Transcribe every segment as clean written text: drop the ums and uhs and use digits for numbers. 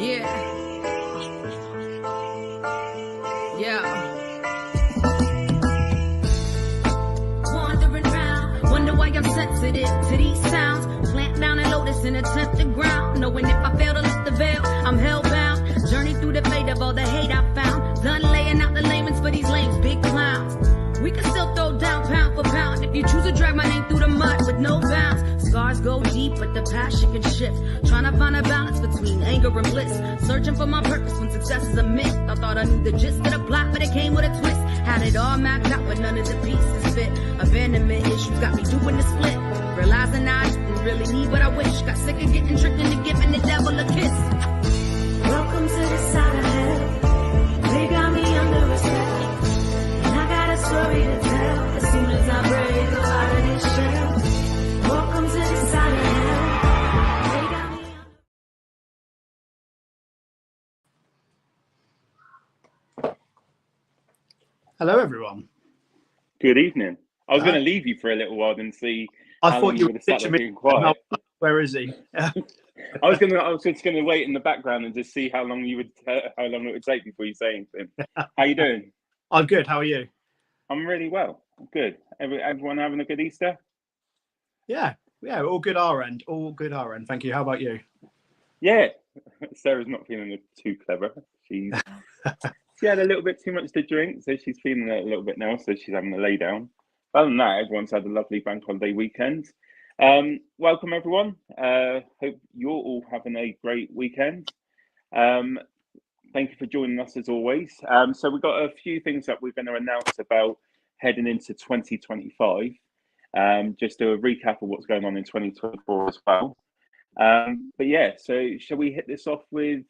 Yeah. Wandering round, wonder why I'm sensitive to these sounds. Plant down and lotus in a tempted ground. Knowing if I fail to lift the veil, I'm hellbound. Journey through the fate of all the hate I found. Done laying out the layman's for these lames, big clowns. We can still throw down pound for pound if you choose to drag my name through the mud with no bounds. Scars go deep, but the passion can shift. Trying to find a balance between anger and bliss. Searching for my purpose when success is a myth. I thought I knew the gist of the plot, but it came with a twist. Had it all mapped out, but none of the pieces fit. Abandonment issues got me doing the split. Realizing I didn't really need what I wish. Got sick of getting tricked into giving the devil a kiss. Welcome to the side of hell. They got me under respect. A story to tell as soon as I break out of this shell. Welcome to the side of hell. They got me. Hello, everyone. Good evening. I was going to leave you for a little while and see. I thought you were being quiet. Where is he? I was just going to wait in the background and just see how long it would take before you say anything. How you doing? I'm good. How are you? I'm really well. Good. Everyone having a good Easter? Yeah. All good our end. Thank you. How about you? Yeah. Sarah's not feeling too clever. She had a little bit too much to drink, so she's feeling it a little bit now. So she's having a lay down. Other than that, everyone's had a lovely bank holiday weekend. Welcome everyone. Hope you're all having a great weekend. Thank you for joining us as always. So we've got a few things that we're going to announce about heading into 2025. Just a recap of what's going on in 2024 as well. But yeah, so shall we hit this off with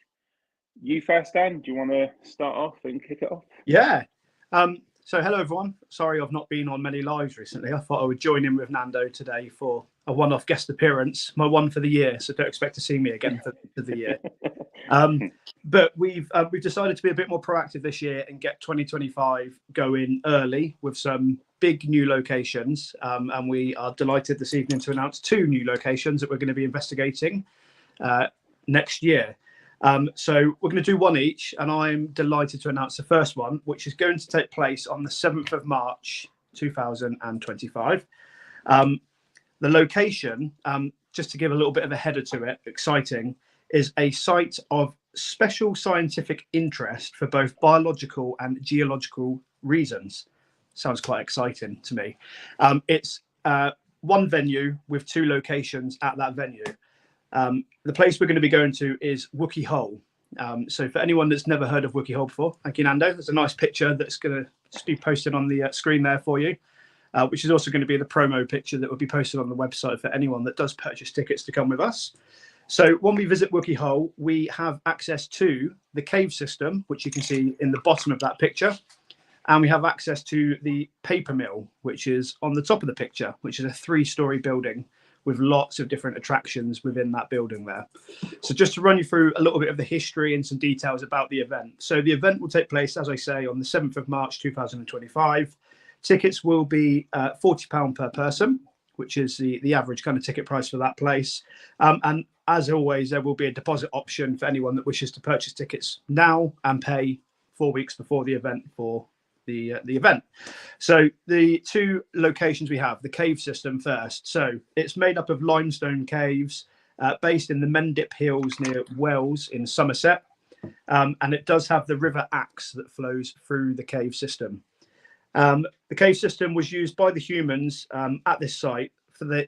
you first, Dan? Do you want to start off and kick it off? Yeah. So hello everyone. Sorry I've not been on many lives recently. I thought I would join in with Nando today for a one-off guest appearance, my one for the year. So don't expect to see me again for the year. But we've decided to be a bit more proactive this year and get 2025 going early with some big new locations. And we are delighted this evening to announce 2 new locations that we're going to be investigating next year. So we're going to do one each, and I'm delighted to announce the first one, which is going to take place on the 7th of March 2025. The location, just to give a little bit of a header to it, exciting, is a site of special scientific interest for both biological and geological reasons. Sounds quite exciting to me. It's one venue with 2 locations at that venue. The place we're going to be going to is Wookey Hole. So for anyone that's never heard of Wookey Hole before, thank you, Nando. There's a nice picture that's going to just be posted on the screen there for you, which is also going to be the promo picture that will be posted on the website for anyone that does purchase tickets to come with us. So when we visit Wookey Hole, we have access to the cave system, which you can see in the bottom of that picture. And we have access to the paper mill, which is on the top of the picture, which is a 3-story building with lots of different attractions within that building there. So just to run you through a little bit of the history and some details about the event. So the event will take place, as I say, on the 7th of March 2025. Tickets will be £40 per person, which is the average kind of ticket price for that place. And as always, there will be a deposit option for anyone that wishes to purchase tickets now and pay 4 weeks before the event for the event. So the 2 locations we have, the cave system first. So it's made up of limestone caves based in the Mendip Hills near Wells in Somerset. And it does have the River Axe that flows through the cave system. The cave system was used by the humans at this site for they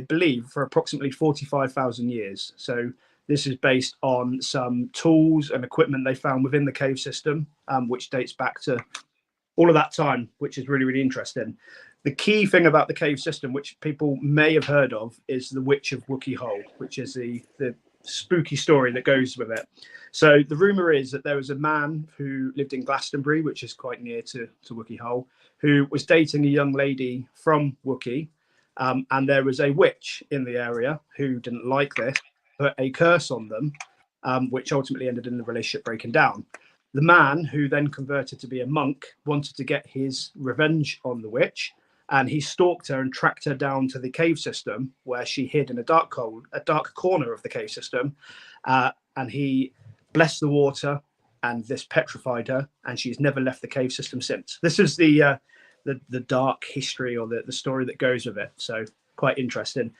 believe for approximately 45,000 years. So this is based on some tools and equipment they found within the cave system, which dates back to all of that time, which is really, really interesting. The key thing about the cave system, which people may have heard of, is the Witch of Wookey Hole, which is the spooky story that goes with it. So the rumour is that there was a man who lived in Glastonbury, which is quite near to Wookey Hole, who was dating a young lady from Wookey, and there was a witch in the area who didn't like this, put a curse on them, which ultimately ended in the relationship breaking down. The man, who then converted to be a monk, wanted to get his revenge on the witch, and he stalked her and tracked her down to the cave system, where she hid in a dark corner of the cave system, and he blessed the water, and this petrified her, and she's never left the cave system since. This is the dark history, or the story that goes with it. So quite interesting.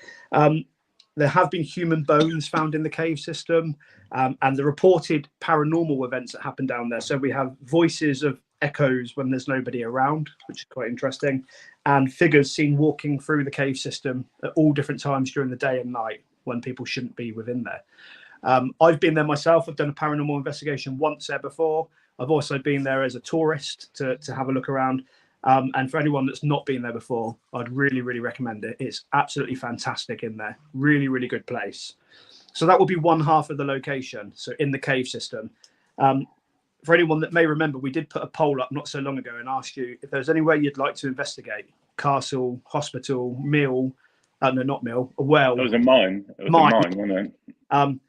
There have been human bones found in the cave system, and the reported paranormal events that happen down there. So we have voices of echoes when there's nobody around, which is quite interesting, and figures seen walking through the cave system at all different times during the day and night when people shouldn't be within there. I've been there myself. I've done a paranormal investigation once there before. I've also been there as a tourist to have a look around. And for anyone that's not been there before, I'd really, really recommend it. It's absolutely fantastic in there. Really, really good place. So that will be one half of the location. So in the cave system. For anyone that may remember, we did put a poll up not so long ago and asked you if there's anywhere you'd like to investigate. Castle, hospital, mill. No, not mill. A well. It was a mine. It was mine. A mine, wasn't it?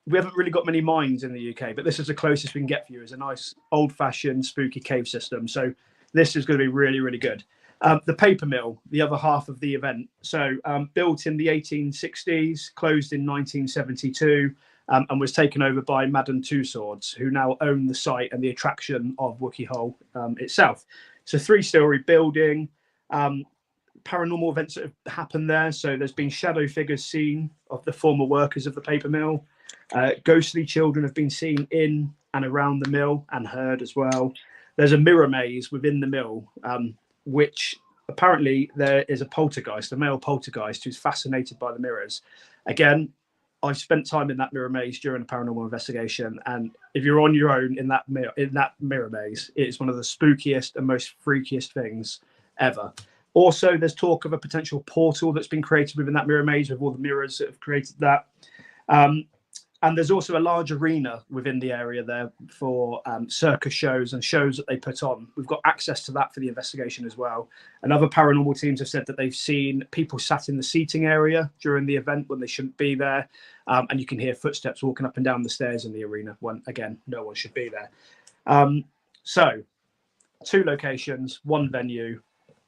We haven't really got many mines in the UK, but this is the closest we can get for you. Is a nice old-fashioned spooky cave system. So this is going to be really, really good. The paper mill, the other half of the event. So built in the 1860s, closed in 1972, and was taken over by Madame Two Swords, who now own the site and the attraction of Wookey Hole itself. It's a 3-story building. Paranormal events that have happened there. So there's been shadow figures seen of the former workers of the paper mill. Ghostly children have been seen in and around the mill and heard as well. There's a mirror maze within the mill, which apparently there is a poltergeist, a male poltergeist who's fascinated by the mirrors. Again, I've spent time in that mirror maze during a paranormal investigation, and if you're on your own in that mirror maze, it is one of the spookiest and most freakiest things ever. Also, there's talk of a potential portal that's been created within that mirror maze with all the mirrors that have created that. And there's also a large arena within the area there for circus shows and shows that they put on. We've got access to that for the investigation as well. And other paranormal teams have said that they've seen people sat in the seating area during the event when they shouldn't be there. And you can hear footsteps walking up and down the stairs in the arena when, again, no one should be there. So 2 locations, 1 venue.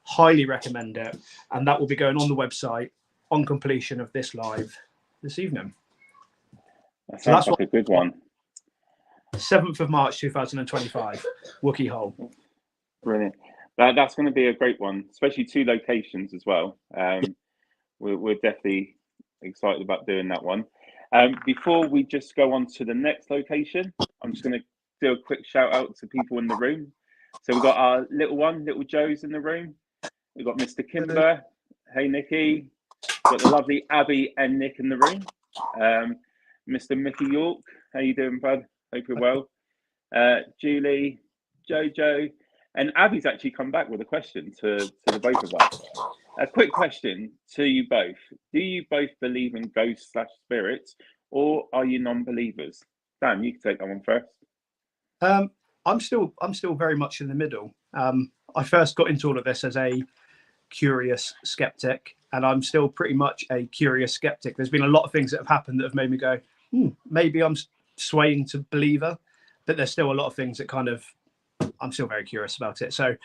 Highly recommend it. And that will be going on the website on completion of this live this evening. That sounds like a good one. 7th of March 2025, Wookey Hole. Brilliant. That's going to be a great one, especially 2 locations as well. We're definitely excited about doing that one. Before we just go on to the next location, I'm just going to do a quick shout out to people in the room. So we've got our little Joe's in the room. We've got Mr. Kimber. Hey, Nikki. We've got the lovely Abby and Nick in the room. Mr. Mickey York, how you doing, bud? Hope you're well. Julie, Jojo, and Abby's actually come back with a question to the both of us. A quick question to you both. Do you both believe in ghosts / spirits, or are you non-believers? Dan, you can take that one first. I'm still very much in the middle. I first got into all of this as a curious skeptic, and I'm still pretty much a curious skeptic. There's been a lot of things that have happened that have made me go, maybe I'm swaying to believer, but there's still a lot of things that I'm still very curious about it. So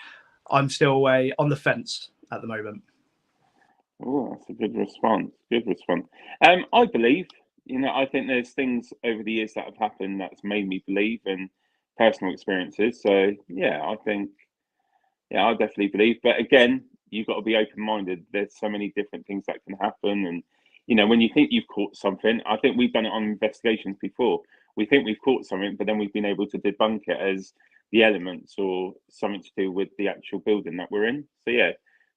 I'm still on the fence at the moment. Oh, that's a good response. I believe, I think there's things over the years that have happened that's made me believe in personal experiences. So yeah, I definitely believe. But again, you've got to be open-minded. There's so many different things that can happen, and when you think you've caught something, I think we've done it on investigations before. We think we've caught something, but then we've been able to debunk it as the elements or something to do with the actual building that we're in. So yeah,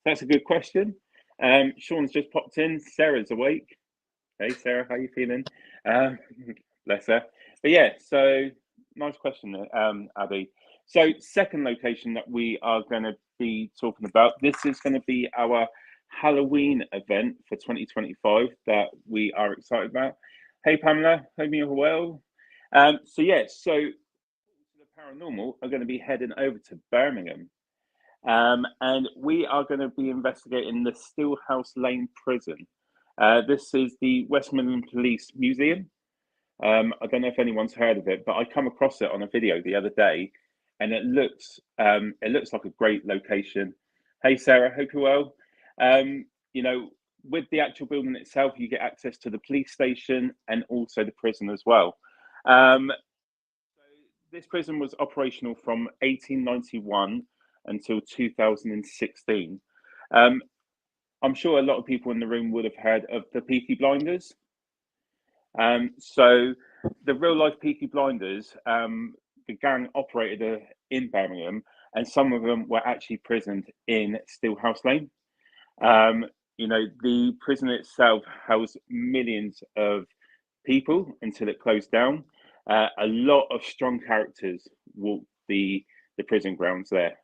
that's a good question. Sean's just popped in. Sarah's awake. Hey Sarah, how you feeling? Bless her. But yeah, so nice question there, Abby. So second location that we are going to be talking about, this is going to be our Halloween event for 2025 that we are excited about. Hey Pamela, hope you're well. So the paranormal are going to be heading over to Birmingham, and we are going to be investigating the Stillhouse Lane prison. This is the West Midlands Police Museum. I don't know if anyone's heard of it, but I come across it on a video the other day, and it looks like a great location. Hey Sarah, hope you're well. With the actual building itself, you get access to the police station and also the prison as well. this prison was operational from 1891 until 2016. I'm sure a lot of people in the room would have heard of the Peaky Blinders. So the real life Peaky Blinders, the gang operated in Birmingham, and some of them were actually prisoned in Stillhouse Lane. The prison itself housed millions of people until it closed down. A lot of strong characters walked the prison grounds there.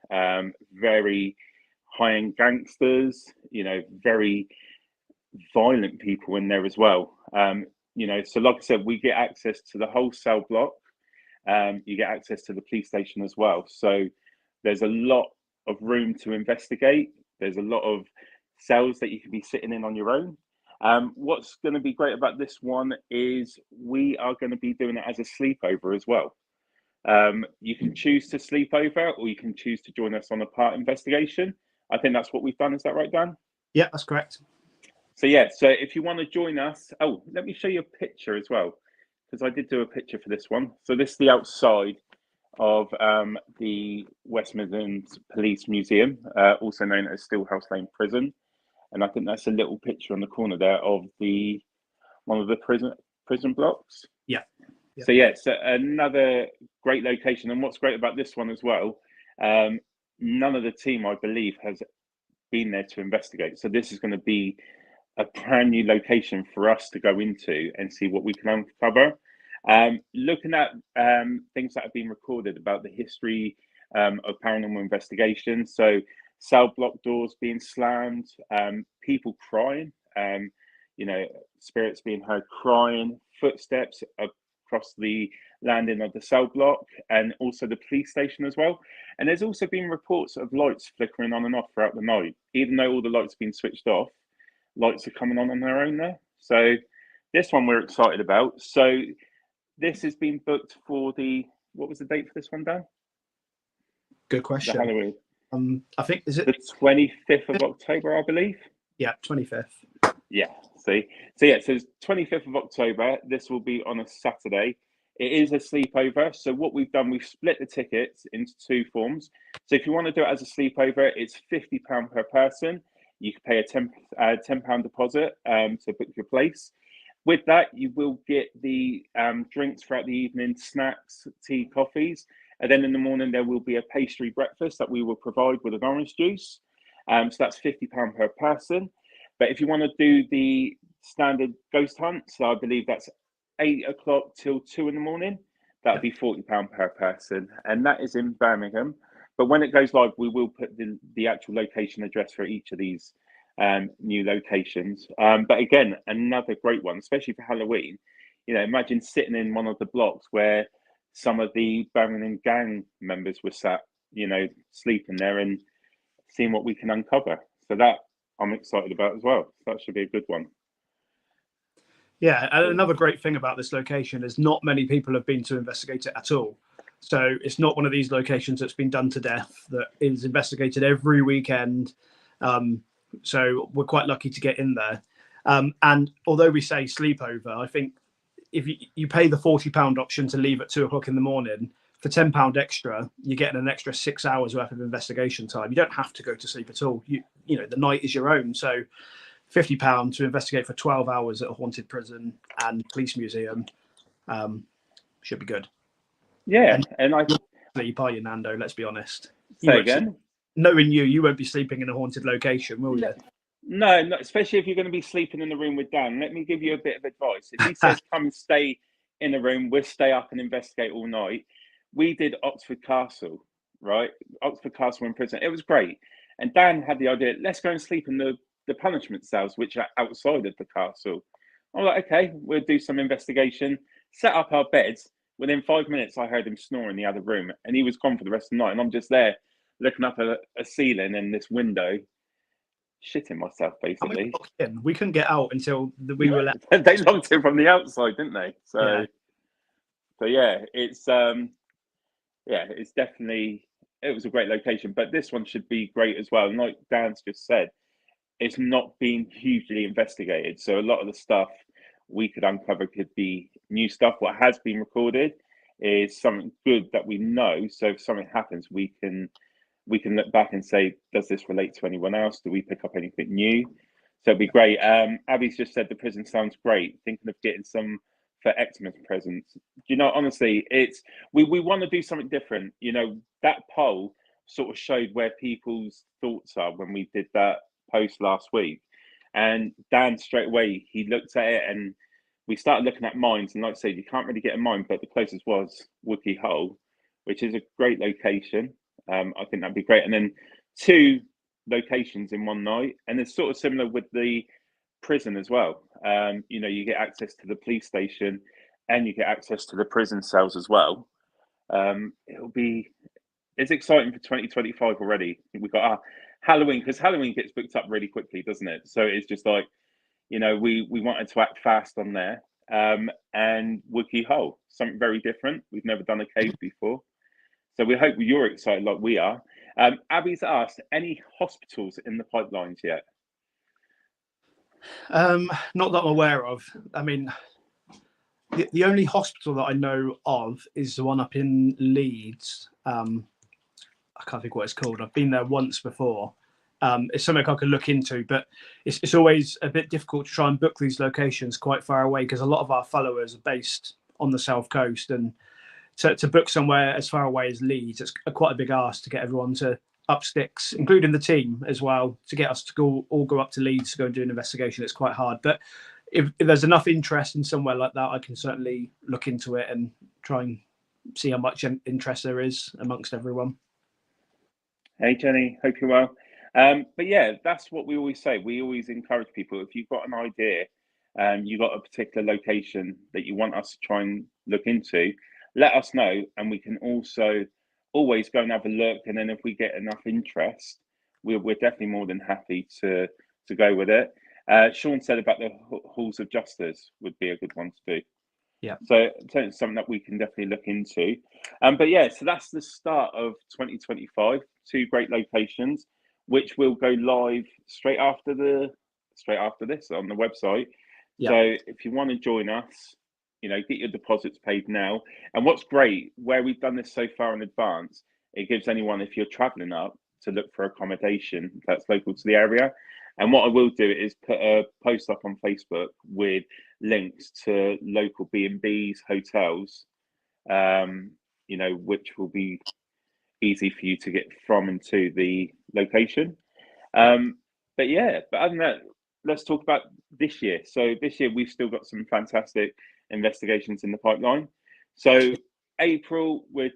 Very high-end gangsters, very violent people in there as well. So like I said, we get access to the whole cell block. You get access to the police station as well. So there's a lot of room to investigate. There's a lot of cells that you can be sitting in on your own. What's going to be great about this one is we are going to be doing it as a sleepover as well. You can choose to sleep over, or you can choose to join us on a part investigation. I think that's what we've done. Is that right, Dan? Yeah, that's correct. So if you want to join us, let me show you a picture as well, because I did do a picture for this one. So this is the outside of the West Midlands Police Museum, also known as Stillhouse Lane Prison. And I think that's a little picture on the corner there of one of the prison blocks. Yeah. So so another great location. And what's great about this one as well, none of the team, I believe, has been there to investigate. So this is going to be a brand new location for us to go into and see what we can uncover. Looking at things that have been recorded about the history of paranormal investigation. So cell block doors being slammed, people crying, spirits being heard crying, footsteps across the landing of the cell block, and also the police station as well. And there's also been reports of lights flickering on and off throughout the night. Even though all the lights have been switched off, lights are coming on their own there. So this one we're excited about. So this has been booked for what was the date for this one, Dan? Good question. The Halloween. I think, is it the 25th of October, I believe? Yeah, 25th. Yeah, see? So it's 25th of October. This will be on a Saturday. It is a sleepover. So what we've done, we've split the tickets into two forms. So if you want to do it as a sleepover, it's £50 per person. You can pay a £10 deposit to book your place. With that, you will get the drinks throughout the evening, snacks, tea, coffees. And then in the morning, there will be a pastry breakfast that we will provide with an orange juice. So that's £50 per person. But if you want to do the standard ghost hunt, so I believe that's 8 o'clock till 2 in the morning, that would be £40 per person. And that is in Birmingham. But when it goes live, we will put the actual location address for each of these new locations. But again, another great one, especially for Halloween. Imagine sitting in one of the blocks where some of the Birmingham gang members were sat, sleeping there, and seeing what we can uncover. So that I'm excited about as well. That should be a good one. Yeah, and another great thing about this location is not many people have been to investigate it at all. So it's not one of these locations that's been done to death, that is investigated every weekend. So we're quite lucky to get in there. And although we say sleepover, I think if you pay the £40 option to leave at 2 o'clock in the morning, for £10 extra, you're getting an extra 6 hours worth of investigation time. You don't have to go to sleep at all. The night is your own. So £50 to investigate for 12 hours at a haunted prison and police museum should be good. Yeah, and I sleep, are you, Nando? Let's be honest. Say again. Knowing you won't be sleeping in a haunted location, will you? No, especially if you're going to be sleeping in the room with Dan. Let me give you a bit of advice. If he says come and stay in the room, we'll stay up and investigate all night. We did Oxford Castle, right? Oxford Castle in prison. It was great. And Dan had the idea, let's go and sleep in the punishment cells, which are outside of the castle. I'm like, okay, we'll do some investigation, set up our beds. Within 5 minutes, I heard him snore in the other room, and he was gone for the rest of the night. And I'm just there looking up at a ceiling and this window, shitting myself, basically. We couldn't get out until we were left. They locked it from the outside, didn't they? So it's it's definitely, it was a great location. But this one should be great as well. And like Dan's just said, it's not being hugely investigated. So a lot of the stuff we could uncover could be new stuff. What has been recorded is something good that we know. So if something happens, we can look back and say, does this relate to anyone else? Do we pick up anything new? So it'd be great. Abby's just said the prison sounds great. Thinking of getting some for Xmas presents. You know, honestly, we want to do something different. You know, that poll sort of showed where people's thoughts are when we did that post last week. And Dan straight away, he looked at it and we started looking at mines. And like I said, you can't really get a mine, but the closest was Woodley Hole, which is a great location. I think that'd be great. And then 2 locations in one night. And it's sort of similar with the prison as well. You know, you get access to the police station and you get access to the prison cells as well. It's exciting for 2025 already. We've got our Halloween, because Halloween gets booked up really quickly, doesn't it? So it's just like, you know, we wanted to act fast on there. And Woodley Hole, something very different. We've never done a cave before. So we hope you're excited like we are. Abby's asked, any hospitals in the pipelines yet? Not that I'm aware of. I mean, the only hospital that I know of is the one up in Leeds. I can't think what it's called. I've been there once before. It's something I could look into, but it's always a bit difficult to try and book these locations quite far away, because a lot of our followers are based on the South Coast, and to book somewhere as far away as Leeds, it's quite a big ask to get everyone to up sticks, including the team as well, to get us to all go up to Leeds to go and do an investigation. It's quite hard, but if there's enough interest in somewhere like that, I can certainly look into it and try and see how much interest there is amongst everyone. Hey Jenny, hope you're well. But yeah, that's what we always say. We always encourage people, if you've got an idea, you've got a particular location that you want us to try and look into, let us know, and we can also always go and have a look. And then if we get enough interest, we're definitely more than happy to go with it. Sean said about the halls of justice would be a good one to do. Yeah. So it's something that we can definitely look into. But yeah, so that's the start of 2025. 2 great locations, which will go live straight after this on the website. Yeah. So if you want to join us, you know, get your deposits paid now. And what's great, where we've done this so far in advance, it gives anyone, if you're traveling up, to look for accommodation that's local to the area. And what I will do is put a post up on Facebook with links to local B&Bs, hotels, you know, which will be easy for you to get from and to the location. But yeah, but other than that, let's talk about this year. So this year we've still got some fantastic investigations in the pipeline. So April, we've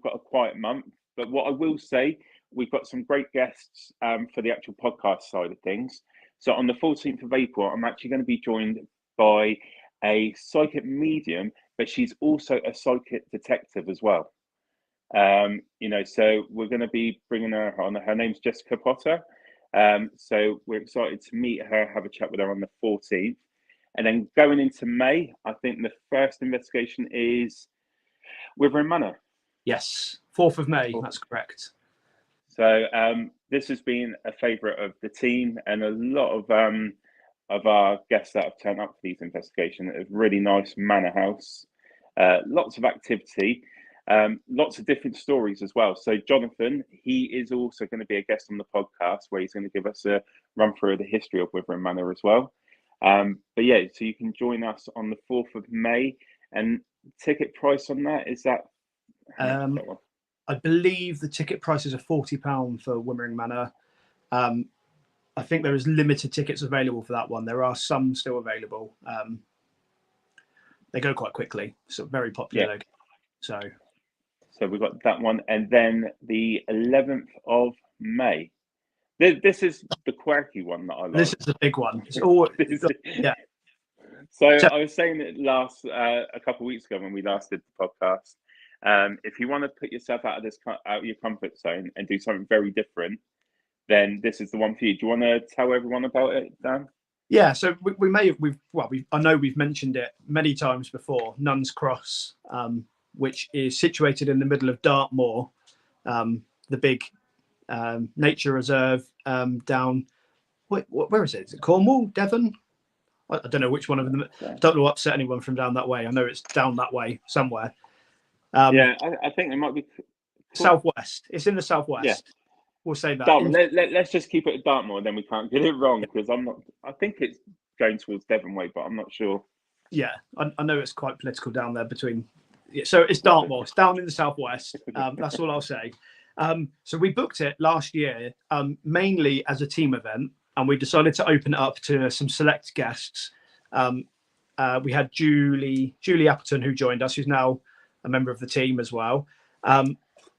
got a quiet month, but what I will say, we've got some great guests for the actual podcast side of things. So on the 14th of April, I'm actually going to be joined by a psychic medium, but she's also a psychic detective as well. You know, so we're going to be bringing her on. Her name's Jessica Potter. So we're excited to meet her, have a chat with her on the 14th. And then going into May, I think the first investigation is Withering Manor. Yes, 4th of May, that's correct. So this has been a favourite of the team, and a lot of our guests that have turned up for these investigations. A really nice manor house, lots of activity, lots of different stories as well. So Jonathan, he is also going to be a guest on the podcast, where he's going to give us a run through of the history of Withering Manor as well. But yeah, so you can join us on the 4th of May, and ticket price on that is that? I believe the ticket prices are £40 for Withering Manor. I think there is limited tickets available for that one. There are some still available. They go quite quickly, so very popular. Yeah. So we've got that one, and then the 11th of May. This is the quirky one that I like. This is the big one. It's all, yeah. So I was saying it a couple of weeks ago when we last did the podcast. If you want to put yourself out of your comfort zone and do something very different, then this is the one for you. Do you want to tell everyone about it, Dan? Yeah, so I know we've mentioned it many times before. Nuns Cross, which is situated in the middle of Dartmoor, the big nature reserve down. Where is it? Is it Cornwall, Devon? I don't know which one of them. I don't want to upset anyone from down that way. I know it's down that way somewhere. Yeah, I think it might be Southwest. It's in the southwest. Yeah. We'll say that. Let's just keep it at Dartmoor, then we can't get it wrong, because I'm not. I think it's going towards Devon way, but I'm not sure. Yeah, I know it's quite political down there between. So it's Dartmoor. It's down in the southwest. That's all I'll say. So we booked it last year mainly as a team event, and we decided to open it up to some select guests. We had Julie Appleton, who joined us, who's now a member of the team as well.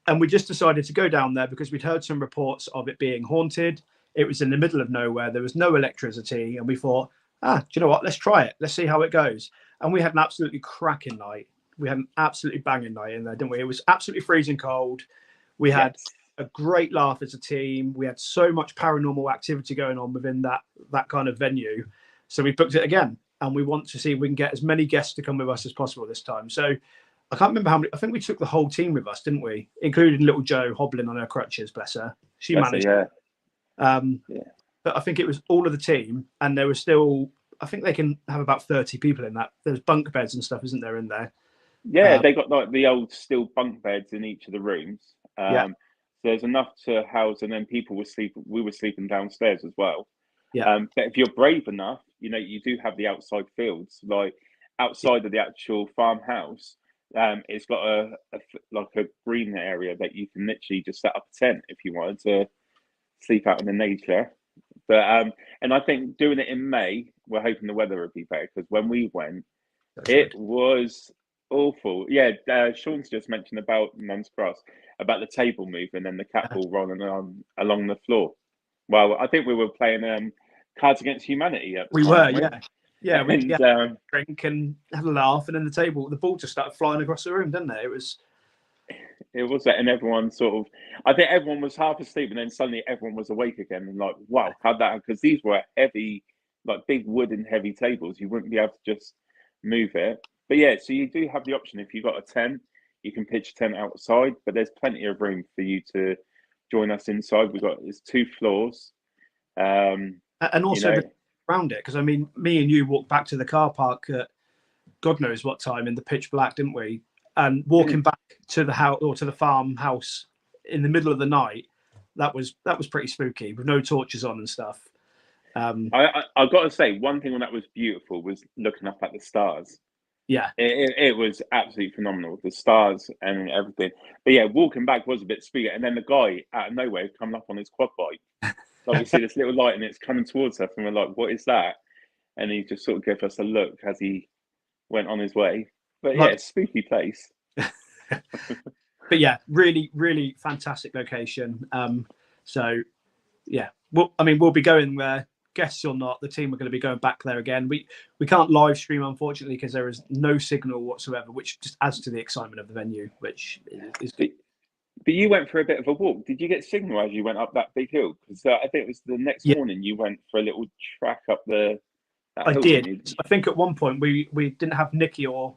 And we just decided to go down there because we'd heard some reports of it being haunted. It was in the middle of nowhere. There was no electricity. And we thought, do you know what? Let's try it. Let's see how it goes. And we had an absolutely cracking night. We had an absolutely banging night in there, didn't we? It was absolutely freezing cold. We had a great laugh as a team. We had so much paranormal activity going on within that kind of venue. So we booked it again. And we want to see if we can get as many guests to come with us as possible this time. So I can't remember how many. I think we took the whole team with us, didn't we? Including little Jo hobbling on her crutches, bless her. She managed. But I think it was all of the team, and there was still. I think they can have about 30 people in that. There's bunk beds and stuff, isn't there, in there? Yeah, they got like the old steel bunk beds in each of the rooms. So there's enough to house, and then people were sleeping. We were sleeping downstairs as well. Yeah. But if you're brave enough, you do have the outside fields, like outside of the actual farmhouse. It's got a green area that you can literally just set up a tent if you wanted to sleep out in the nature. But and I think doing it in May, we're hoping the weather would be better, because when we went, it was awful. Yeah, Sean's just mentioned about Mum's Cross, about the table moving and the cat ball rolling along the floor. Well, I think we were playing Cards Against Humanity at the time. We were, yeah. We had a drink and had a laugh, and then the ball just started flying across the room, didn't it? It was that, and everyone I think everyone was half asleep, and then suddenly everyone was awake again, and like, wow, how'd that? Because these were heavy, like big wooden heavy tables. You wouldn't be able to just move it. But yeah, so you do have the option. If you've got a tent, you can pitch a tent outside, but there's plenty of room for you to join us inside. It's 2 floors. And also around it, because I mean, me and you walked back to the car park at God knows what time in the pitch black, didn't we? And walking back to the house or to the farmhouse in the middle of the night, that was pretty spooky with no torches on and stuff. I've got to say, one thing that was beautiful was looking up at the stars. Yeah, it was absolutely phenomenal, the stars and everything. But yeah, walking back was a bit spooky, and then the guy out of nowhere coming up on his quad bike. So we see this little light, and it's coming towards us, and we're like, "What is that?" And he just sort of gave us a look as he went on his way. But yeah, it's a spooky place. But yeah, really, really fantastic location. So yeah, we'll be going there, guests or not. The team are going to be going back there again. We can't live stream, unfortunately, because there is no signal whatsoever, which just adds to the excitement of the venue, which is good. But you went for a bit of a walk. Did you get signal as you went up that big hill? Because I think it was the next morning you went for a little track up the. I did. I think at one point we didn't have Nikki or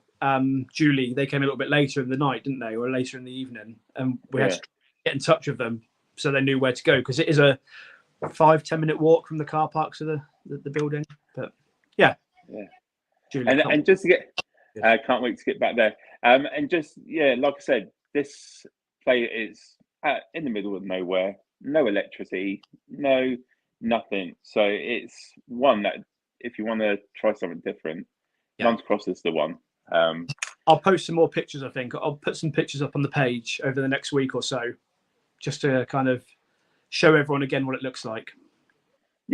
Julie. They came a little bit later in the night, didn't they, or later in the evening? And we had to get in touch with them so they knew where to go, because it is a 5-10 minute walk from the car park to the building. But yeah. Julie, and just to get, can't wait to get back there. And just like I said, this play is in the middle of nowhere, no electricity, no nothing. So it's one that if you want to try something different, Mum's Cross is the one. I'll post some more pictures. I think I'll put some pictures up on the page over the next week or so, just to kind of show everyone again what it looks like.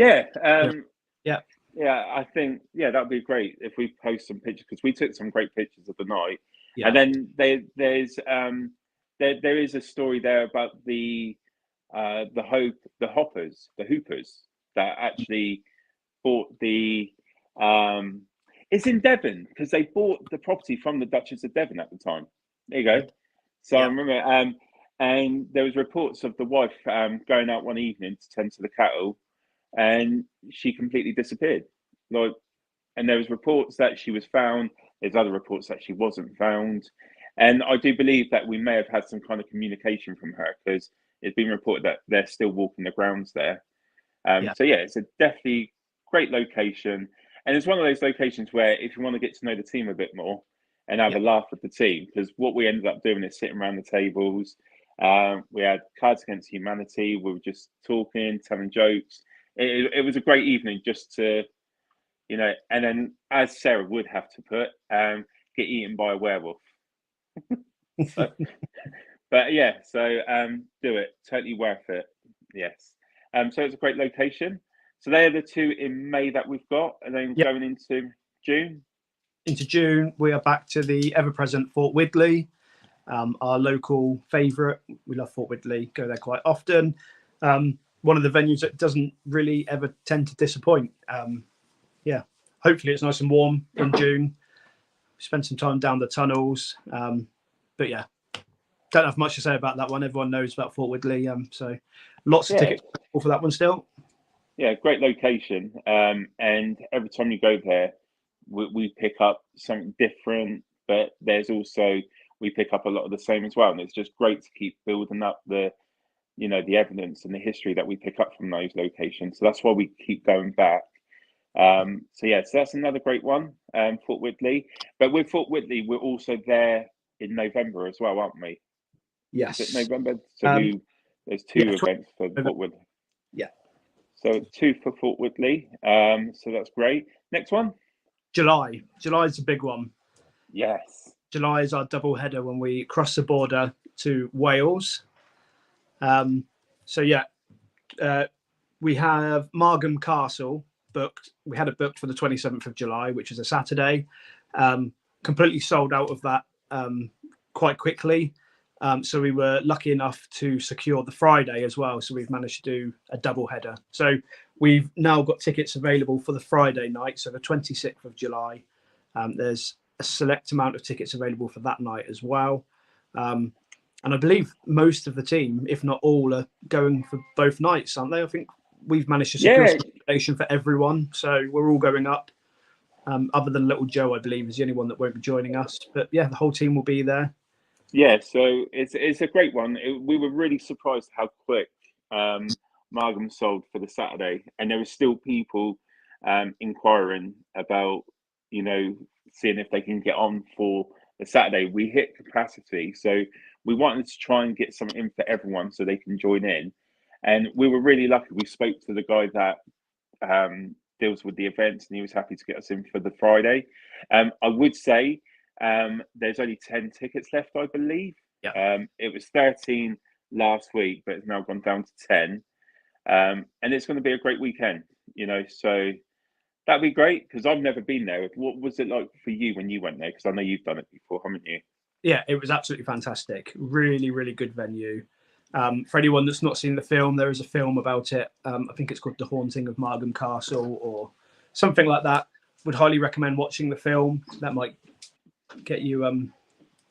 I think that'd be great if we post some pictures, because we took some great pictures of the night. And then there's there is a story there about the hoopers that actually bought the it's in Devon, because they bought the property from the Duchess of Devon at the time. There you go. So I remember and there was reports of the wife going out one evening to tend to the cattle, and she completely disappeared. And there was reports that she was found. There's other reports that she wasn't found. And I do believe that we may have had some kind of communication from her, because it's been reported that they're still walking the grounds there. So it's a definitely great location. And it's one of those locations where if you want to get to know the team a bit more, and have a laugh with the team. Because what we ended up doing is sitting around the tables. We had Cards Against Humanity. We were just talking, telling jokes. It was a great evening just to, you know, and then as Sarah would have to put, get eaten by a werewolf. So, but yeah, so do it. Totally worth it. Yes. So it's a great location. So they are the two in May that we've got, and then going into June. Into June, we are back to the ever-present Fort Widley, our local favourite. We love Fort Widley, go there quite often. One of the venues that doesn't really ever tend to disappoint. Hopefully it's nice and warm in June. Spend some time down the tunnels. But yeah, don't have much to say about that one. Everyone knows about Fort Widley. So lots of tickets for that one still. Yeah, great location. And every time you go there, we pick up something different, but there's also, we pick up a lot of the same as well. And it's just great to keep building up the, you know, the evidence and the history that we pick up from those locations. So that's why we keep going back. So that's another great one, Fort Widley. But with Fort Widley, we're also there in November as well, aren't we? Yes. Is it November? So there's two events for Fort Widley. Yeah. So 2 for Fort Widley. So that's great. Next one? July. July is a big one. Yes. July is our double header when we cross the border to Wales. We have Margam Castle booked. We had it booked for the 27th of July, which is a Saturday. Completely sold out of that quite quickly. So we were lucky enough to secure the Friday as well. So we've managed to do a double header. So we've now got tickets available for the Friday night. So the 26th of July, there's a select amount of tickets available for that night as well. And I believe most of the team, if not all, are going for both nights, aren't they? I think we've managed to secure accommodation for everyone. So we're all going up. Other than little Joe, I believe, is the only one that won't be joining us. But yeah, the whole team will be there. Yeah, so it's a great one. We were really surprised how quick Margam sold for the Saturday, and there were still people inquiring about, you know, seeing if they can get on for the Saturday. We hit capacity, so we wanted to try and get something in for everyone so they can join in. And we were really lucky. We spoke to the guy that deals with the events, and he was happy to get us in for the Friday. I would say there's only 10 tickets left, I believe. Yeah. It was 13 last week, but it's now gone down to 10. And it's going to be a great weekend, you know, so that'd be great, because I've never been there. What was it like for you when you went there? Because I know you've done it before, haven't you? Yeah, it was absolutely fantastic. Really, really good venue. For anyone that's not seen the film, there is a film about it. I think it's called The Haunting of Margam Castle or something like that. Would highly recommend watching the film. That might get you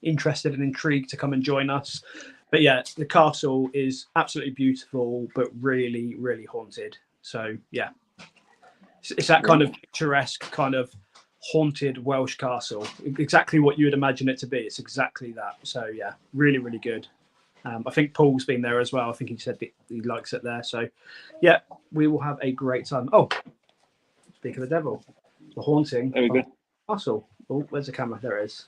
interested and intrigued to come and join us. But yeah, the castle is absolutely beautiful, but really, really haunted. So yeah, it's that kind of picturesque, kind of haunted Welsh castle. Exactly what you would imagine it to be. It's exactly that. So yeah, really, really good. I think Paul's been there as well. I think he said he likes it there. So yeah, we will have a great time. Oh, speak of the devil, the haunting there we go. Castle. Oh, where's the camera? There it is.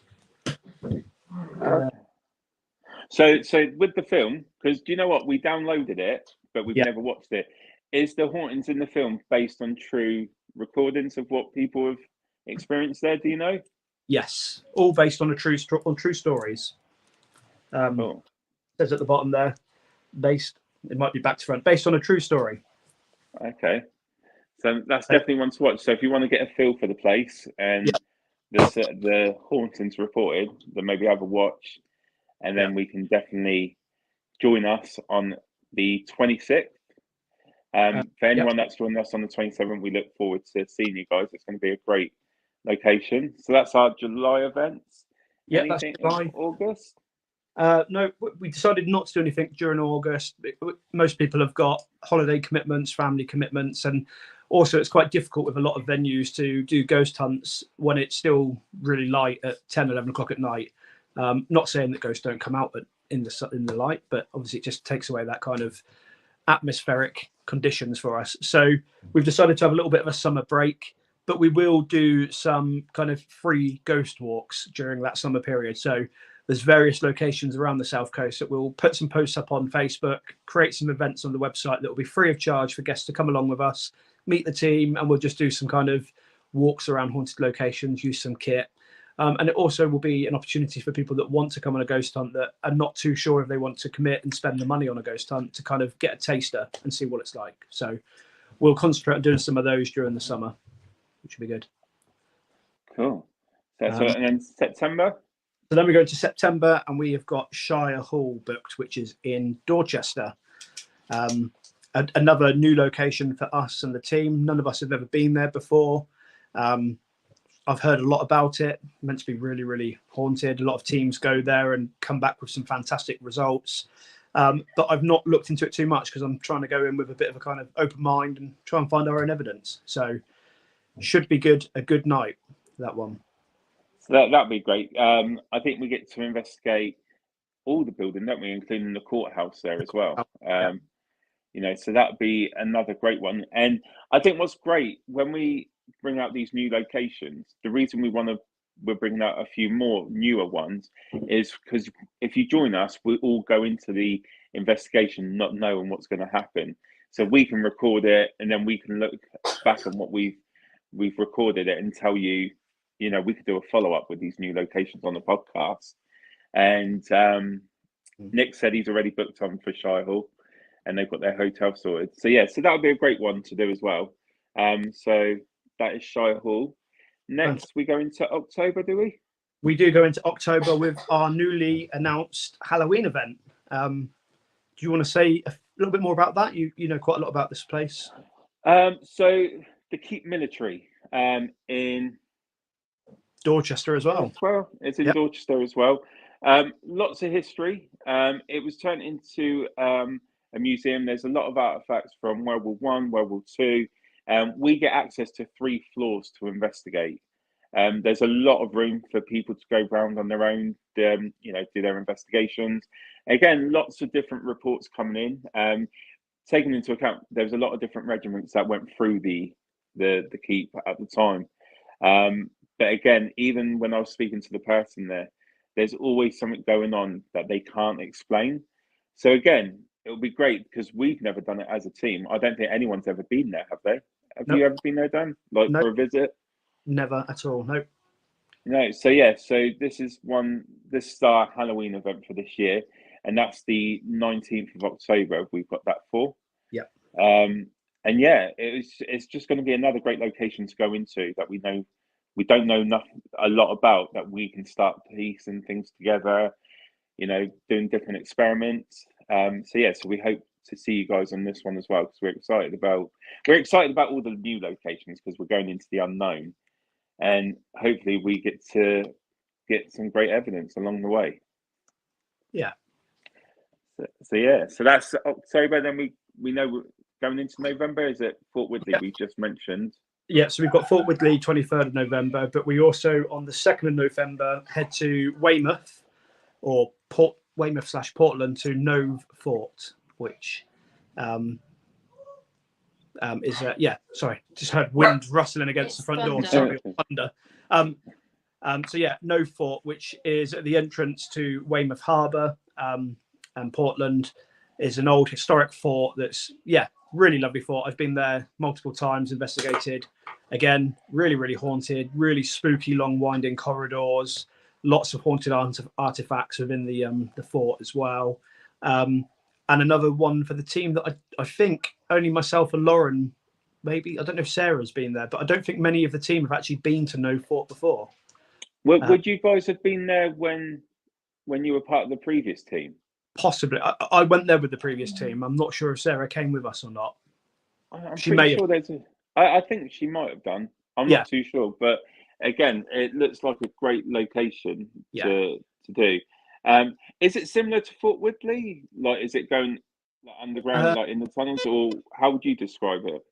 So with the film, because do you know what? We downloaded it, but we've never watched it. Is the hauntings in the film based on true recordings of what people have experienced there? Do you know? Yes, all based on true stories. Cool. Says at the bottom there, based. It might be back to front, based on a true story. Okay, so that's definitely one to watch. So if you want to get a feel for the place and the hauntings reported, then maybe have a watch, and then we can definitely join us on the 26th. For anyone that's joining us on the 27th, we look forward to seeing you guys. It's going to be a great location. So that's our July events. Yeah, anything that's July. In August? No, we decided not to do anything during August. Most people have got holiday commitments, family commitments, and also it's quite difficult with a lot of venues to do ghost hunts when it's still really light at 10, 11 o'clock at night. Not saying that ghosts don't come out in the light, but obviously it just takes away that kind of atmospheric conditions for us. So we've decided to have a little bit of a summer break. but we will do some kind of free ghost walks during that summer period. So there's various locations around the South Coast that we'll put some posts up on Facebook, create some events on the website that will be free of charge for guests to come along with us, meet the team, and we'll just do some kind of walks around haunted locations, use some kit. And it also will be an opportunity for people that want to come on a ghost hunt that are not too sure if they want to commit and spend the money on a ghost hunt to kind of get a taster and see what it's like. So we'll concentrate on doing some of those during the summer, which will be good. Cool. So and then September? So then we go into September and we have got Shire Hall booked, which is in Dorchester. Another new location for us and the team. None of us have ever been there before. I've heard a lot about it. Meant to be really, really haunted. A lot of teams go there and come back with some fantastic results. But I've not looked into it too much because I'm trying to go in with a bit of a kind of open mind and try and find our own evidence. So should be good. A good night, that one. So that'd be great. I think we get to investigate all the building, don't we, including the courthouse there as well. Yeah. You know, so that'd be another great one. And I think what's great when we bring out these new locations, the reason we're bringing out a few more newer ones is because if you join us, we all go into the investigation not knowing what's going to happen. So we can record it and then we can look back on what we've recorded it and tell you, you know, we could do a follow-up with these new locations on the podcast. And Nick said he's already booked on for Shire Hall and they've got their hotel sorted. So yeah, so that would be a great one to do as well. So that is Shire Hall. Next, we go into October, do we? We do go into October with our newly announced Halloween event. Do you want to say a little bit more about that? You know quite a lot about this place. So the Keep Military in Dorchester as well. It's in Dorchester as well. Lots of history. It was turned into a museum. There's a lot of artifacts from World War One, World War Two. We get access to 3 floors to investigate. There's a lot of room for people to go around on their own, you know, do their investigations. Again, lots of different reports coming in. Taking into account, there's a lot of different regiments that went through the keep at the time. But again, even when I was speaking to the person there, there's always something going on that they can't explain. So again, it would be great because we've never done it as a team. I don't think anyone's ever been there, have they? Have you ever been there, Dan? Like for a visit? Never at all. Nope. No. So yeah. So this is this is our Halloween event for this year, and that's the 19th of October. We've got that for. Yeah. And yeah, it's just going to be another great location to go into that we don't know a lot about, that we can start piecing things together. You know, doing different experiments. So yeah. So we hope to see you guys on this one as well because we're excited about all the new locations because we're going into the unknown, and hopefully we get to get some great evidence along the way. Yeah. So yeah, so that's October. Then we know we're going into November. Is it Fort Woodley we just mentioned? Yeah, so we've got Fort Woodley 23rd of November, but we also on the 2nd of November head to Weymouth or Weymouth/Portland to Nove Fort, which is sorry, just heard wind rustling against the front door. Sorry, thunder. So yeah, Nove Fort, which is at the entrance to Weymouth Harbour, and Portland is an old historic fort that's really lovely fort. I've been there multiple times, investigated. Again, really, really haunted, really spooky, long winding corridors, lots of haunted artifacts within the fort as well. And another one for the team that I think only myself and Lauren, maybe, I don't know if Sarah's been there, but I don't think many of the team have actually been to Nove Fort before. Would you guys have been there when you were part of the previous team? Possibly. I went there with the previous team. I'm not sure if Sarah came with us or not. She may have. I think she might have done. I'm not too sure. But again, it looks like a great location to do. Is it similar to Fort Woodley? Like, is it going underground, like in the tunnels, or how would you describe it?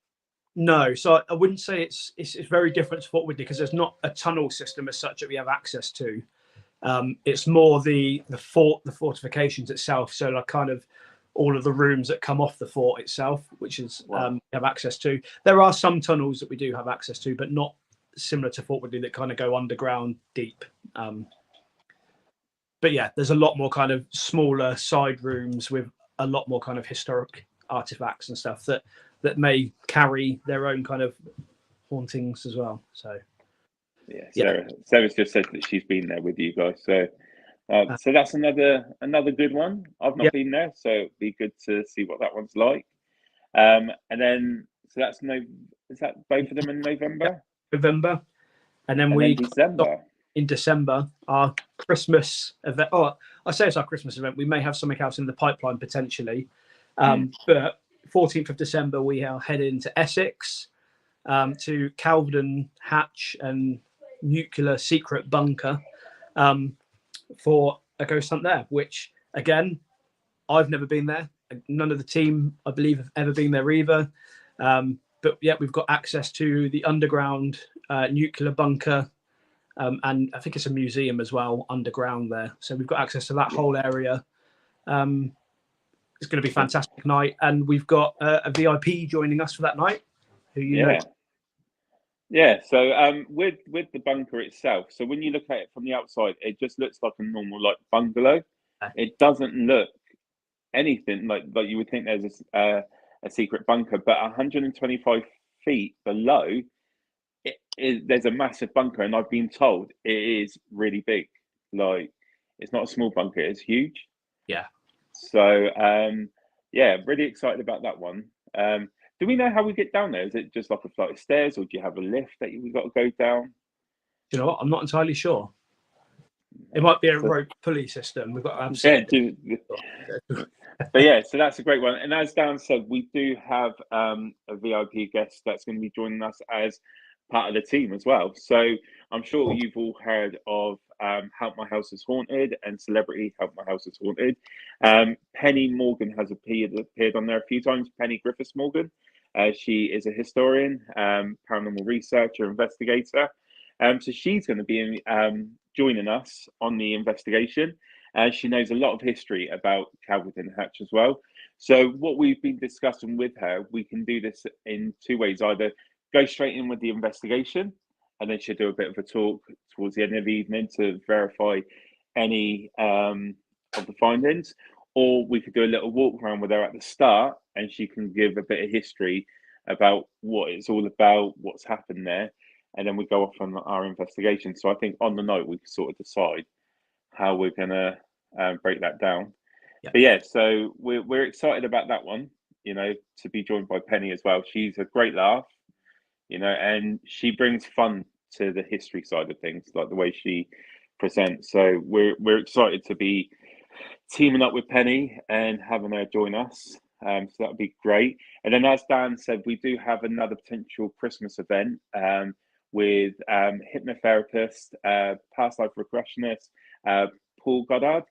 No, so I wouldn't say it's very different to Fort Woodley because there's not a tunnel system as such that we have access to. It's more the fortifications itself. So like kind of all of the rooms that come off the fort itself, which is we have access to. There are some tunnels that we do have access to, but not similar to Fort Woodley that kind of go underground deep. But yeah, there's a lot more kind of smaller side rooms with a lot more kind of historic artifacts and stuff that may carry their own kind of hauntings as well. So Sarah's just said that she's been there with you guys. So so that's another good one. I've not been there, so it'd be good to see what that one's like. And then so that's is that both of them in November? November, and then December. In December, our Christmas event. Oh, I say it's our Christmas event. We may have something else in the pipeline potentially. But 14th of December, we are heading to Essex, to Calveden Hatch and Nuclear Secret Bunker for a ghost hunt there, which, again, I've never been there. None of the team, I believe, have ever been there either. But yeah, we've got access to the underground nuclear bunker. And I think it's a museum as well underground there. So we've got access to that whole area. It's going to be a fantastic night. And we've got a VIP joining us for that night. Who you know. Yeah, so with the bunker itself, so when you look at it from the outside, it just looks like a normal like bungalow. It doesn't look anything like you would think there's a secret bunker, but 125 feet below, there's a massive bunker, and I've been told it is really big. Like, it's not a small bunker; it's huge. Yeah. So, really excited about that one. Do we know how we get down there? Is it just like a flight of stairs, or do you have a lift that we got to go down? You know what? I'm not entirely sure. It might be a rope pulley system. We've got to But yeah, so that's a great one. And as Dan said, we do have a VIP guest that's going to be joining us as part of the team as well. So I'm sure you've all heard of Help My House is Haunted and Celebrity Help My House is Haunted. Penny Morgan has appeared on there a few times. Penny Griffiths Morgan. She is a historian, paranormal researcher, investigator. So she's going to be joining us on the investigation. She knows a lot of history about Calveden Hatch as well. So what we've been discussing with her, we can do this in two ways. Either go straight in with the investigation, and then she'll do a bit of a talk towards the end of the evening to verify any of the findings, or we could do a little walk around with her at the start, and she can give a bit of history about what it's all about, what's happened there, and then we go off on our investigation. So I think on the night we can sort of decide how we're going to break that down. Yeah. But yeah, so we're excited about that one, you know, to be joined by Penny as well. She's a great laugh, you know, and she brings fun to the history side of things, like the way she presents. So we're excited to be teaming up with Penny and having her join us. So that would be great. And then, as Dan said, we do have another potential Christmas event with hypnotherapist, past life regressionist, Paul Goddard.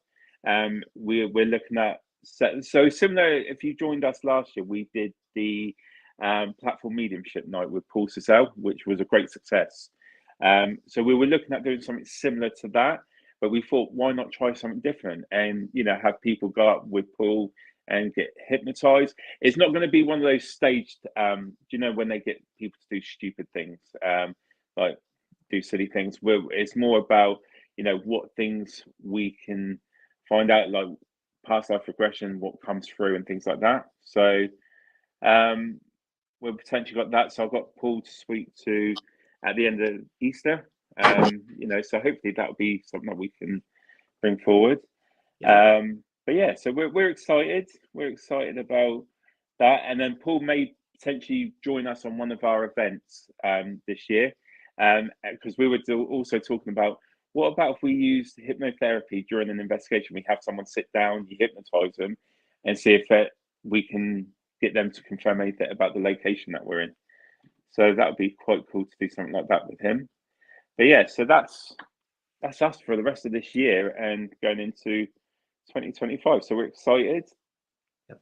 We're looking at so similar. If you joined us last year, we did the platform mediumship night with Paul Cecil, which was a great success. So we were looking at doing something similar to that, but we thought, why not try something different and, you know, have people go up with Paul and get hypnotized. It's not going to be one of those staged, you know, when they get people to do stupid things, like do silly things. It's more about, you know, what things we can find out, like past life regression, what comes through and things like that. So we've potentially got that. So I've got Paul to speak to at the end of Easter. You know, so hopefully that'll be something that we can bring forward. Yeah. But yeah, so we're excited. We're excited about that. And then Paul may potentially join us on one of our events this year, because we were also talking about, what about if we used hypnotherapy during an investigation? We have someone sit down, you hypnotize them, and see if we can get them to confirm anything about the location that we're in. So that would be quite cool to do something like that with him. But yeah, so that's us for the rest of this year and going into 2025. So we're excited. Yep.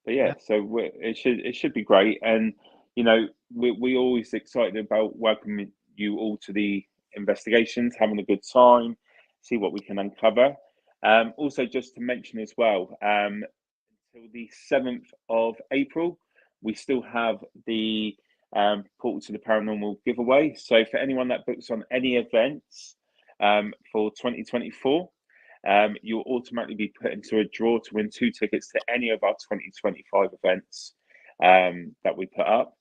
But yeah, so it should be great. And you know, we always excited about welcoming you all to the investigations, having a good time, see what we can uncover. Also, just to mention as well, until the 7th of April, we still have the Portal to the Paranormal giveaway. So for anyone that books on any events for 2024, you'll automatically be put into a draw to win 2 tickets to any of our 2025 events that we put up.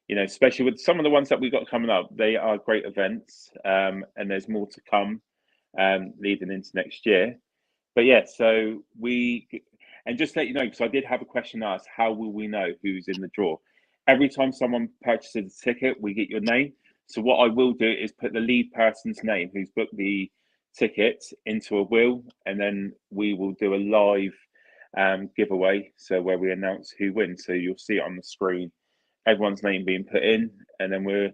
You know, especially with some of the ones that we got coming up, they are great events, and there's more to come leading into next year. But yeah, so and just to let you know, because I did have a question asked, how will we know who's in the draw? Every time someone purchases a ticket, we get your name. So what I will do is put the lead person's name who's booked the ticket into a wheel, and then we will do a live giveaway. So where we announce who wins. So you'll see it on the screen, everyone's name being put in, and then we'll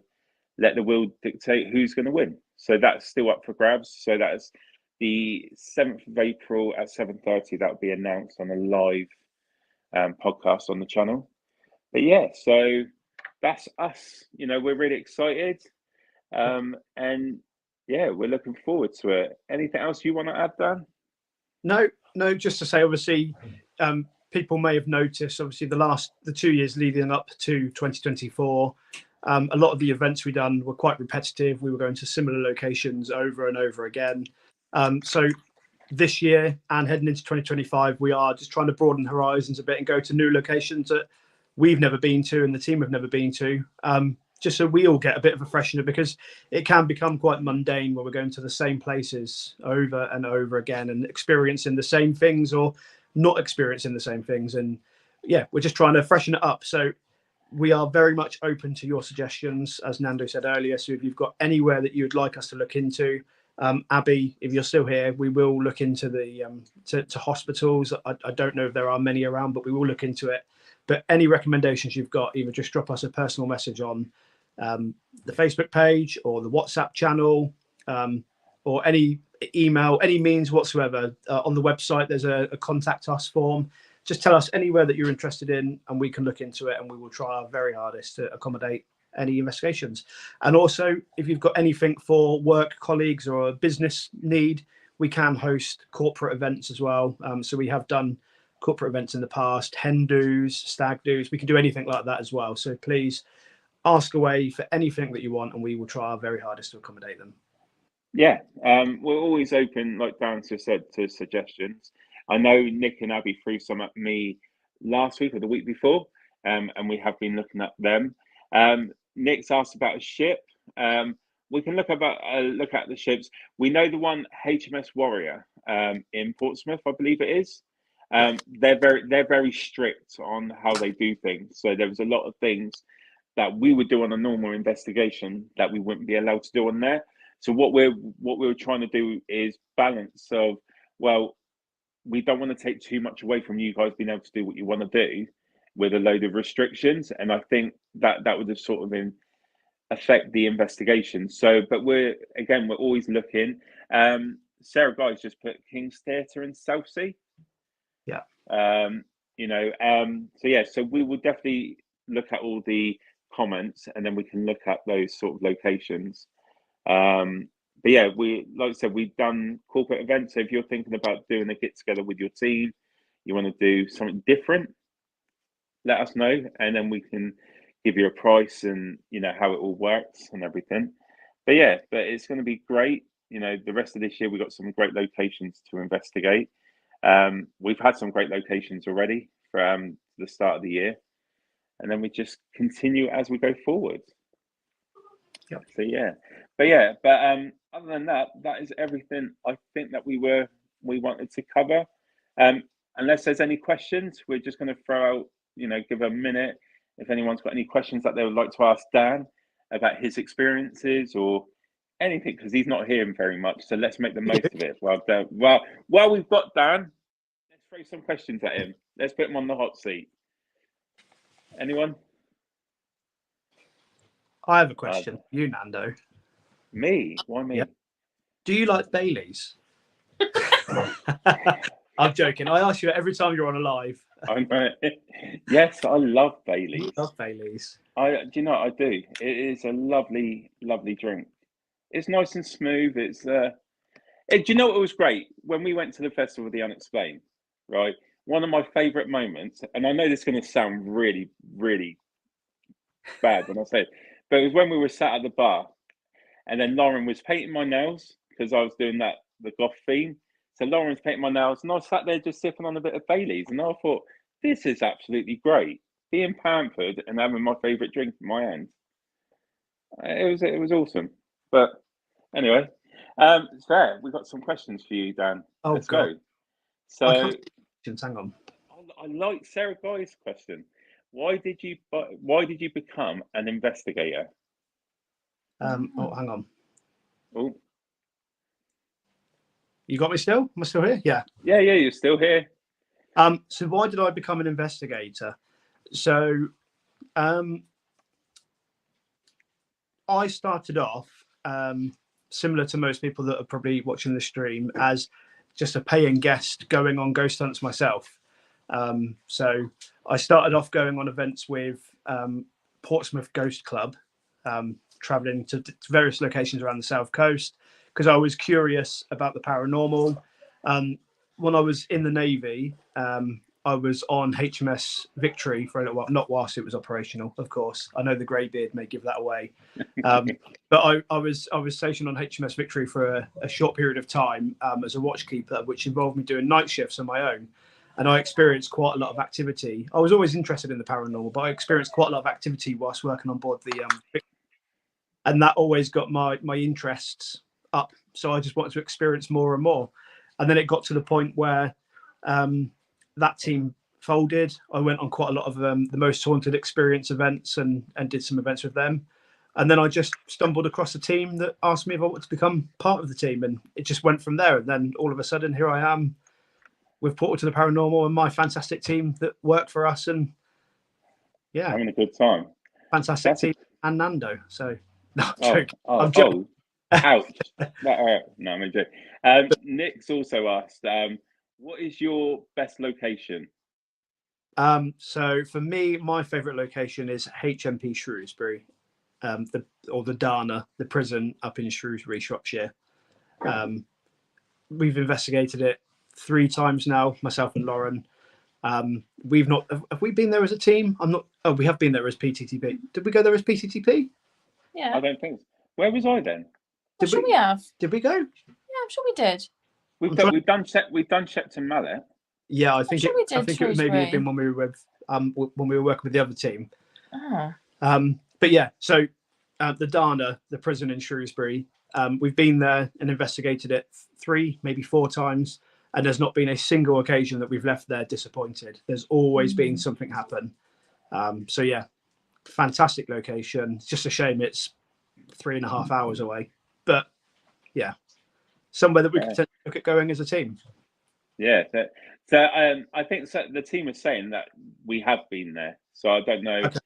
let the wheel dictate who's going to win. So that's still up for grabs. So that's the 7th of April at 7:30. That will be announced on a live podcast on the channel. But yeah, so that's us. You know, we're really excited, and yeah, we're looking forward to it. Anything else you want to add, Dan? No, just to say, obviously, people may have noticed, obviously, the 2 years leading up to 2024, a lot of the events we done were quite repetitive. We were going to similar locations over and over again. So this year and heading into 2025, we are just trying to broaden horizons a bit and go to new locations that we've never been to and the team have never been to, just so we all get a bit of a freshener, because it can become quite mundane when we're going to the same places over and over again and experiencing the same things or not experiencing the same things. And yeah, we're just trying to freshen it up. So we are very much open to your suggestions, as Nando said earlier. So if you've got anywhere that you'd like us to look into, Abby, if you're still here, we will look into the to hospitals. I don't know if there are many around, but we will look into it. But any recommendations you've got, either just drop us a personal message on the Facebook page or the WhatsApp channel, or any email, any means whatsoever. On the website, there's a contact us form. Just tell us anywhere that you're interested in, and we can look into it, and we will try our very hardest to accommodate any investigations. And also, if you've got anything for work colleagues or a business need, we can host corporate events as well. So we have done corporate events in the past, hen do's, stag do's. We can do anything like that as well. So please ask away for anything that you want, and we will try our very hardest to accommodate them. Yeah, we're always open, like Dan just said, to suggestions. I know Nick and Abby threw some at me last week or the week before, and we have been looking at them. Nick's asked about a ship. We can look at the ships. We know the one HMS Warrior in Portsmouth, I believe it is. They're very strict on how they do things. So there was a lot of things that we would do on a normal investigation that we wouldn't be allowed to do on there. So what we're trying to do is balance of, well, we don't want to take too much away from you guys being able to do what you want to do with a load of restrictions. And I think that would have sort of affect the investigation. So, but we're always looking. Sarah Guy's just put King's Theatre in Southsea. Yeah. So yeah, so we will definitely look at all the comments, and then we can look at those sort of locations. But yeah, like I said, we've done corporate events. So if you're thinking about doing a get together with your team, you want to do something different, let us know, and then we can give you a price and how it all works and everything. But yeah, it's going to be great. The rest of this year we've got some great locations to investigate. We've had some great locations already from the start of the year, and then we just continue as we go forward. Yep. So yeah, but other than that, that is everything I think that we wanted to cover. Unless there's any questions, we're just going to throw out, give a minute if anyone's got any questions that they would like to ask Dan about his experiences or anything, because he's not hearing very much. So let's make the most of it. While we've got Dan, let's throw some questions at him. Let's put him on the hot seat. Anyone? I have a question. You, Nando. Me? Why me? Yep. Do you like Baileys? I'm joking. I ask you every time you're on a live. Yes, I love Baileys. You love Baileys. Do you know what I do? It is a lovely, lovely drink. It's nice and smooth. Do you know what was great? When we went to the Festival of the Unexplained, right? One of my favourite moments, and I know this is going to sound really, really bad when I say it. But it was when we were sat at the bar, and then Lauren was painting my nails because I was doing the goth theme. So Lauren was painting my nails, and I sat there just sipping on a bit of Baileys, and I thought, this is absolutely great. Being pampered and having my favourite drink in my hand. It was awesome. But anyway, so we've got some questions for you, Dan. Oh, Let's God. go. So I can't hang on. I like Sarah Guy's question. Why did you become an investigator? Oh, hang on. Oh, You got me still? Am I still here? Yeah. yeah, you're still here. So why did I become an investigator? So I started off similar to most people that are probably watching the stream as just a paying guest going on ghost hunts myself. So I started off going on events with Portsmouth Ghost Club, traveling to various locations around the South Coast because I was curious about the paranormal. When I was in the Navy, I was on HMS Victory for a little while, not whilst it was operational, of course. I know the greybeard may give that away. But I was stationed on HMS Victory for a short period of time as a watchkeeper, which involved me doing night shifts on my own. And I experienced quite a lot of activity. I was always interested in the paranormal, but I experienced quite a lot of activity whilst working on board the and that always got my interests up. So I just wanted to experience more and more. And then it got to the point where that team folded. I went on quite a lot of the Most Haunted Experience events and did some events with them. And then I just stumbled across a team that asked me if I wanted to become part of the team. And it just went from there. And then all of a sudden, here I am with Portal to the Paranormal and my fantastic team that work for us. And yeah, Having a good time. Fantastic team and Nando. So, no, I'm joking. I'm joking. Ouch. No, I'm joking. Nick's also asked, what is your best location? So for me, my favourite location is HMP Shrewsbury, the Dana, the prison up in Shrewsbury, Shropshire. We've investigated it 3 times now, myself and Lauren. We've not. Have we been there as a team? I'm not. Oh, we have been there as PTTP. Did we go there as PTTP? Yeah. I don't think so. Where was I then? I'm sure we have. Did we go? Yeah, I'm sure we did. We've done Shepton Mallet. Yeah, I think it would maybe have been when we were with when we were working with the other team. But yeah, so the Dana, the prison in Shrewsbury, we've been there and investigated it 3, maybe 4 times, and there's not been a single occasion that we've left there disappointed. There's always been something happen. So yeah, fantastic location. It's just a shame it's 3.5 hours away, but yeah, somewhere that we could look at going as a team. Yeah, so I think the team is saying that we have been there. So I don't know. Okay.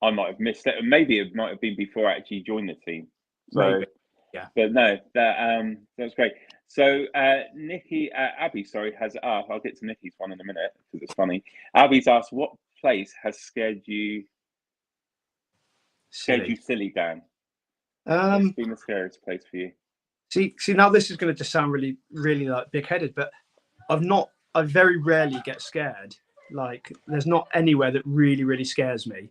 I might have missed it, and maybe it might have been before I actually joined the team. So maybe. Yeah, but no, that's great. So Abby, has asked. I'll get to Nikki's one in a minute because it's funny. Abby's asked, what place has scared you silly, Dan? What's been the scariest place for you? See, now this is going to just sound really, really like big-headed, but I very rarely get scared. Like, there's not anywhere that really, really scares me.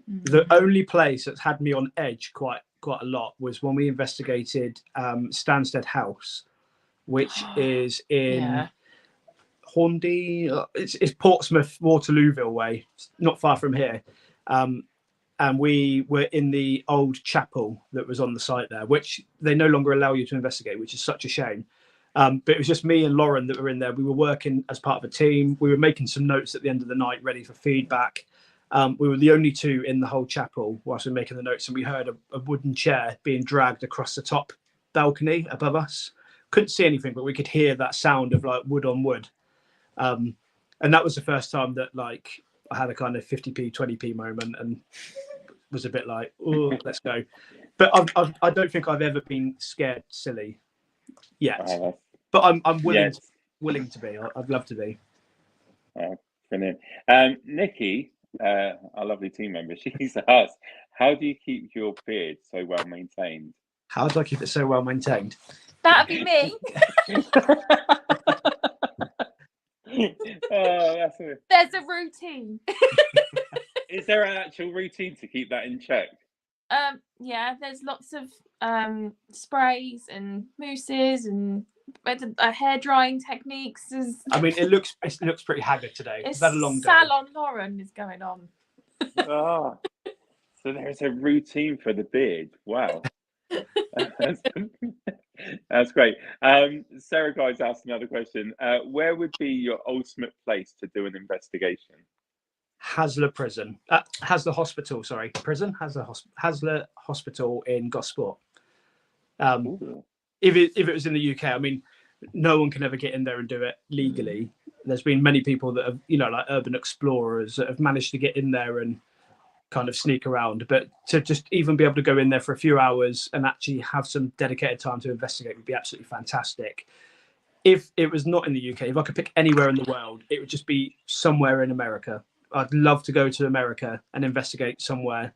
The only place that's had me on edge quite a lot was when we investigated Stansted House, which is in Hornby. It's Portsmouth, Waterlooville way, not far from here. And we were in the old chapel that was on the site there, which they no longer allow you to investigate, which is such a shame. But it was just me and Lauren that were in there. We were working as part of a team. We were making some notes at the end of the night, ready for feedback. We were the only 2 in the whole chapel whilst we were making the notes, and we heard a wooden chair being dragged across the top balcony above us. Couldn't see anything, but we could hear that sound of like wood on wood. And that was the first time that like I had a kind of 50p, 20p moment and was a bit like, oh, let's go. But I don't think I've ever been scared silly yet. But I'm willing to be. I'd love to be. Brilliant. Nikki, our lovely team member, she's asked, how do you keep your beard so well maintained? How do I keep it so well maintained? That'd be me. There's a routine. Is there an actual routine to keep that in check? Yeah, there's lots of sprays and mousses and hair drying techniques. I mean, it looks pretty haggard today. It's We've had a long day. Salon Lauren is going on. Ah, so there's a routine for the beard. Wow. That's great. Sarah Guy's asked another question. Where would be your ultimate place to do an investigation? Hasler Prison. Hasler Hospital, sorry. Prison? Hasler Hospital in Gosport. If it was in the UK, I mean, no one can ever get in there and do it legally. There's been many people that have, like urban explorers that have managed to get in there and kind of sneak around, but to just even be able to go in there for a few hours and actually have some dedicated time to investigate would be absolutely fantastic. If it was not in the UK, if I could pick anywhere in the world, it would just be somewhere in America. I'd love to go to America and investigate somewhere.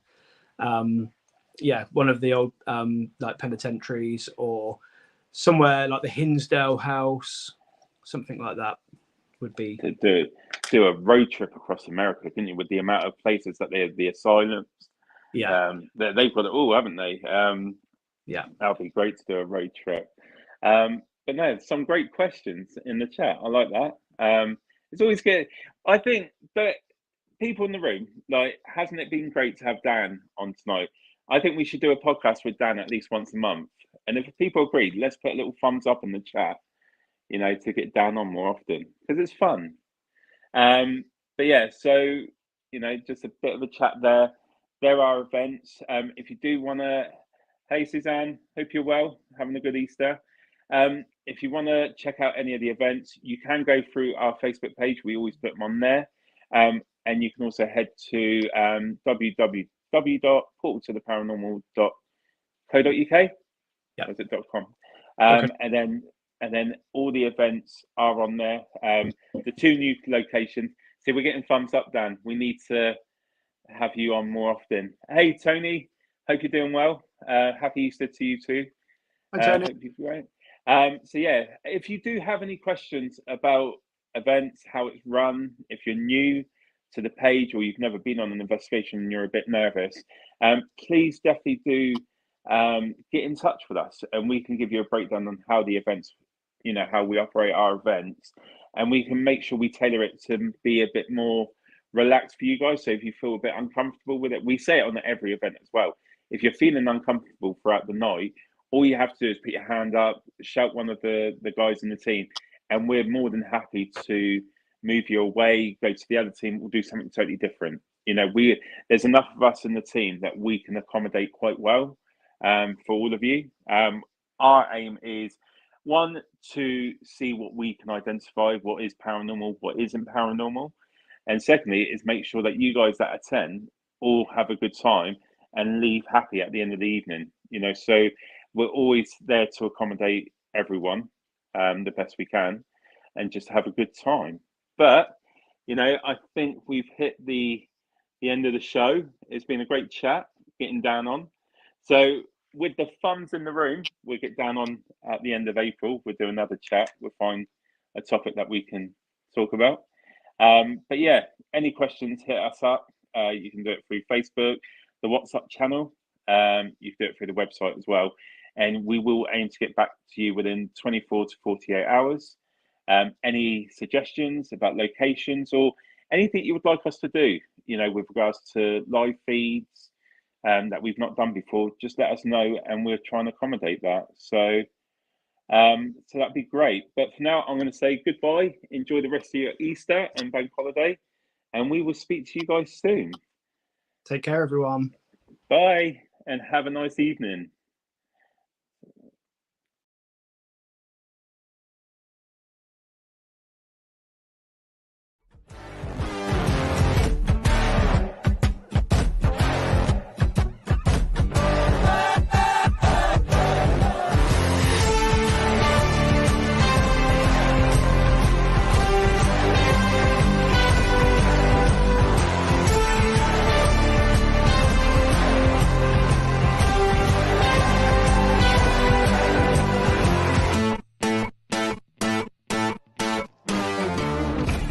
One of the old like penitentiaries, or somewhere like the Hinsdale House, something like that would be. To do a road trip across America, couldn't you? With the amount of places that they have, the asylums, they've got it all, haven't they? That'll be great to do a road trip. But no, some great questions in the chat. I like that. It's always good. I think that people in the room, like, hasn't it been great to have Dan on tonight? I think we should do a podcast with Dan at least once a month. And if people agree, let's put a little thumbs up in the chat, to get Dan on more often, because it's fun. But yeah, so, just a bit of a chat there. There are events. If you do want to, hey, Suzanne, hope you're well, having a good Easter. If you want to check out any of the events, you can go through our Facebook page. We always put them on there. And you can also head to www.portaltotheparanormal.co.uk. Yeah. Was it .com? Okay. And then all the events are on there. The 2 new locations. See, we're getting thumbs up, Dan. We need to have you on more often. Hey, Tony. Hope you're doing well. Happy Easter to you too. Hi, Tony. Hope you're great. So yeah, if you do have any questions about events, how it's run, if you're new to the page or you've never been on an investigation and you're a bit nervous, please definitely do get in touch with us, and we can give you a breakdown on how the events, how we operate our events, and we can make sure we tailor it to be a bit more relaxed for you guys. So if you feel a bit uncomfortable with it, we say it on every event as well. If you're feeling uncomfortable throughout the night, all you have to do is put your hand up, shout one of the guys in the team, and we're more than happy to move you away, go to the other team. We'll do something totally different. There's enough of us in the team that we can accommodate quite well for all of you. Our aim is, one, to see what we can identify, what is paranormal, what isn't paranormal. And secondly, is make sure that you guys that attend all have a good time and leave happy at the end of the evening. So we're always there to accommodate everyone the best we can and just have a good time. But, I think we've hit the end of the show. It's been a great chat, getting Dan on. So with the thumbs in the room, we'll get Dan on at the end of April. We'll do another chat. We'll find a topic that we can talk about. But yeah, any questions, hit us up. You can do it through Facebook, the WhatsApp channel. You can do it through the website as well. And we will aim to get back to you within 24 to 48 hours. Any suggestions about locations or anything you would like us to do, with regards to live feeds that we've not done before, just let us know and we'll try and accommodate that. So that'd be great. But for now, I'm going to say goodbye. Enjoy the rest of your Easter and bank holiday, and we will speak to you guys soon. Take care, everyone. Bye, and have a nice evening.